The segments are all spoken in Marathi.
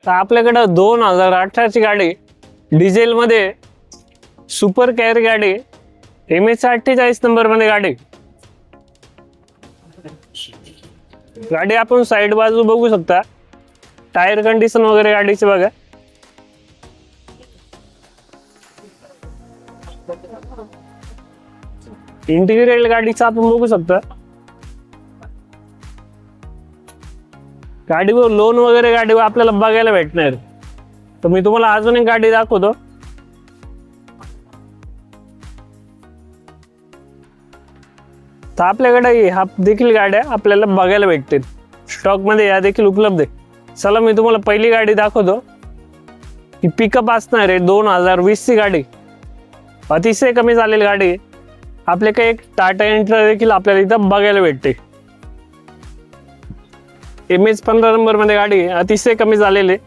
तर आपल्याकडे 2018ची गाडी डिझेल मध्ये सुपर कॅरी गाडी MH48 नंबर मध्ये गाडी आपण साइड बाजू बघू शकता। टायर कंडिशन वगैरे गाडीची बघा। इंटिरियर गाडीचा आपण बघू शकता। गाडीवर लोन वगैरे गाडीवर आपल्याला बघायला भेटणार। तर मी तुम्हाला अजून एक गाडी दाखवतो। तर आपल्याकडे हा देखील गाड्या आपल्याला बघायला भेटतील, स्टॉक मध्ये या देखील उपलब्ध आहे। चला मी तुम्हाला पहिली गाडी दाखवतो। ही पिकअप असणार आहे 2020 ची गाडी, अतिशय कमी झालेली गाडी। आपल्याकडे एक टाटा एंट्रा देखील आपल्याला इथं बघायला भेटते। MH15 नंबर मध्ये गाडी अतिशय कमी झालेली।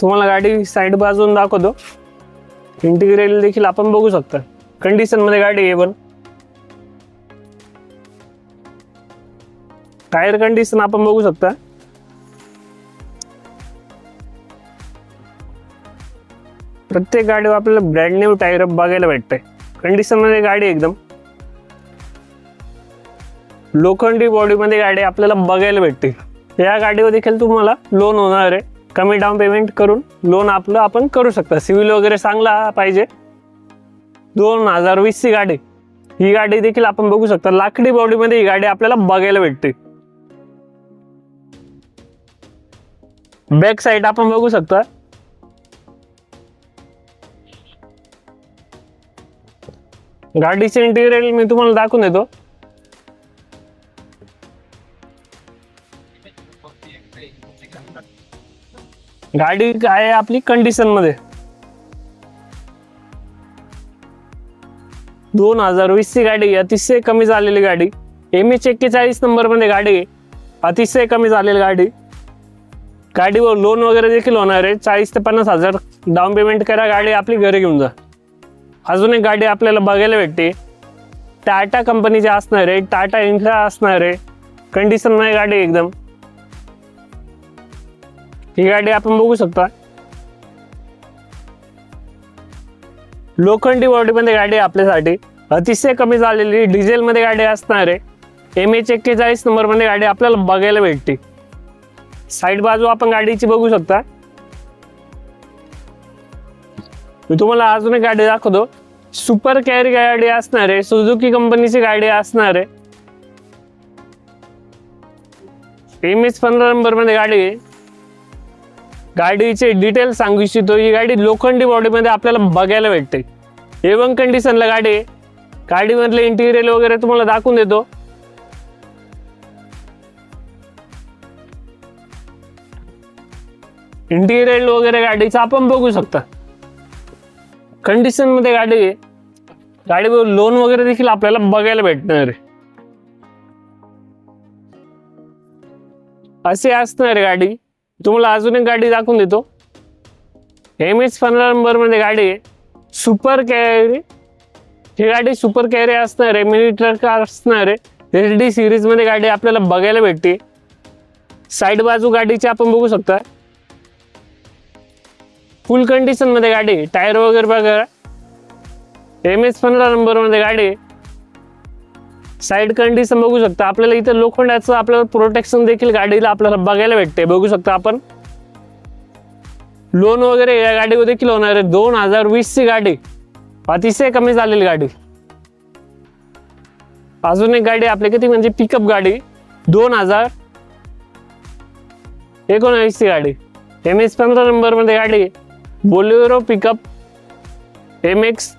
तुम्हाला गाडी साइड बाजून दाखवतो। इंटिरियर देखील आपण बघू शकता। कंडिशन मध्ये गाडी आहे पण टायर कंडिशन आपण बघू शकता। प्रत्येक गाडीवर आपल्याला ब्रँड न्यू टायर बघायला भेटते। कंडिशन मध्ये गाडी एकदम लोखंडी बॉडी मध्ये गाडी आपल्याला बघायला भेटते। या गाडीवर देखील तुम्हाला लोन होणार आहे। कमी डाऊन पेमेंट करून लोन आपलं आपण करू शकता। सिव्हिल वगैरे चांगला पाहिजे। 2020 ची गाडी, ही गाडी देखील आपण बघू शकता। लाकडी बॉडी मध्ये ही गाडी आपल्याला बघायला भेटते। बॅक साइड आपण बघू शकता। गाडीचे इंटिरियर मी तुम्हाला दाखवून देतो। गाडी काय आहे आपली कंडिशन मध्ये 2020 ची गाडी, अतिशय कमी झालेली गाडी। MH41 नंबर मध्ये गाडी, अतिशय कमी झालेली गाडी। गाडीवर लोन वगैरे देखील होणार आहे। 40 ते 50 हजार डाऊन पेमेंट करा, गाडी आपली घरी घेऊन जा। अजून एक गाडी आपल्याला बघायला भेटते। टाटा कंपनीची असणार आहे, टाटा इंट्रा असणार आहे। कंडिशन मध्ये गाडी एकदम, ही गाडी आपण बघू शकता। लोखंडी बॉडी मध्ये गाडी आपल्यासाठी अतिशय कमी झालेली डिझेल मध्ये गाडी असणार आहे। MH41 नंबर मध्ये गाडी आपल्याला बघायला भेटते। साइड बाजू आपण गाडीची बघू शकता। मी तुम्हाला अजून एक गाडी दाखवतो। सुपर कॅरी गाडी असणार आहे, सुझुकी कंपनीची गाडी असणार आहे। MH15 नंबर मध्ये गाडी आहे। गाडीचे डिटेल सांगू इच्छितो। ही गाडी लोखंडी बॉडी मध्ये आपल्याला बघायला भेटते। A1 कंडिशनला गाडी आहे। गाडीमधले इंटिरियर वगैरे तुम्हाला दाखवून देतो। इंटिरियर वगैरे गाडीचं आपण बघू शकता। कंडिशन मध्ये गाडी आहे। गाडीवर लोन वगैरे देखील आपल्याला बघायला भेटणार आहे। असे असणार आहे गाडी। तुम्हाला अजून एक गाडी दाखवून देतो। MH15 नंबर मध्ये गाडी आहे, सुपर कॅरी। ही गाडी सुपर कॅरी असणार आहे, मिनी ट्रक असणार आहे। SD सिरीज मध्ये गाडी आपल्याला बघायला भेटते। साइड बाजू गाडीची आपण बघू शकता। फुल कंडिशन मध्ये गाडी, टायर वगैरे बघा। MH15 नंबर मध्ये गाडी, साइड कंडिशन बघू शकता। आपल्याला इथे लोखंडाचं आपल्याला प्रोटेक्शन देखील गाडीला आपल्याला बघायला भेटते। बघू शकता आपण लोन वगैरे या गाडीवर देखील होणार आहे। 2020 ची गाडी, अतिशय कमी झालेली गाडी। अजून एक गाडी आपली किती म्हणजे पिकअप गाडी 2019 ची गाडी, MH15 नंबर मध्ये गाडी, बोलेरो पिकअप MX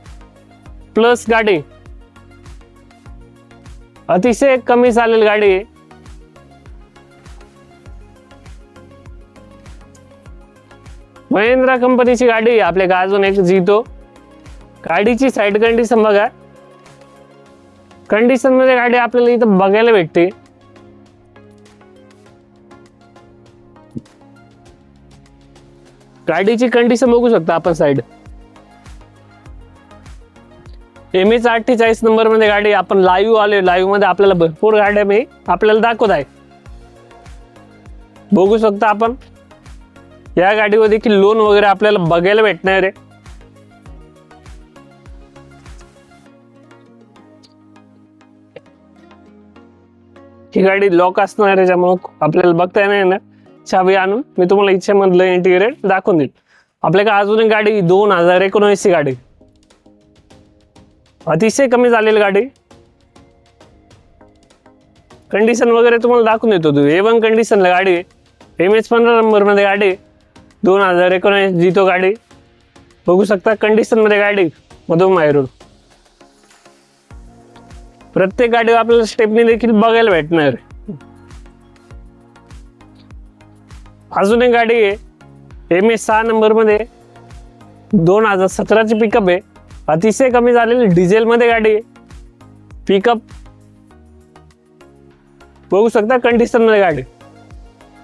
प्लस गाडी, अतिशय कमी झालेली गाडी। महिंद्रा कंपनीची गाडी आपल्या अजून एक जीतो। गाडीची साइड कंडिशन बघा। कंडिशन मध्ये गाडी आपल्याला इथं बघायला भेटते। गाडीची कंडिशन बघू शकता आपण साइड। MH48 नंबर मध्ये गाडी आपण लाईव्ह आले। लाईव्ह मध्ये आपल्याला भरपूर गाड्या मी आपल्याला दाखवत आहे। बघू शकता आपण या गाडीवर देखील लोन वगैरे आपल्याला बघायला भेटणार आहे. ही गाडी लॉक असणार आहे, त्याच्यामुळे आपल्याला बघता नाही ना. चावी आणून मी तुम्हाला इच्छेमधलं इंटिरियर दाखवून देईल. आपल्याकडे अजून एक गाडी 2019 ची गाडी, अतिशय कमी झालेली गाडी. कंडिशन वगैरे तुम्हाला दाखवून देतो. A1 कंडिशनला गाडी आहे. MH15 नंबर मध्ये गाडी 2019 जितो गाडी बघू शकता. कंडिशन मध्ये गाडी मधून मायरून प्रत्येक गाडीवर आपल्याला स्टेपनी देखील बघायला भेटणार. अजून एक गाडी आहे MH6 नंबर मध्ये 2017 ची पिकअप आहे. अतिशय कमी झालेली डिझेल मध्ये गाडी आहे. पिकअप बघू शकता कंडिशन मध्ये गाडी.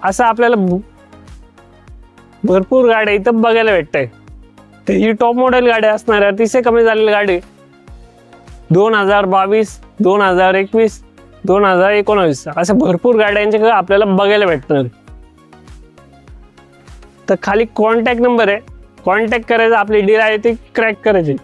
असं आपल्याला भरपूर गाड्या इथं बघायला भेटतंय. तर ही टॉप मॉडेल गाडी असणार आहे. अतिशय कमी झालेली गाडी 2022, 2021, 2019 अशा भरपूर गाड्यांच्या आपल्याला बघायला भेटणार. तर खाली कॉन्टॅक्ट नंबर आहे, कॉन्टॅक्ट करायचा, आपली डील आहे ती क्रॅक करायची.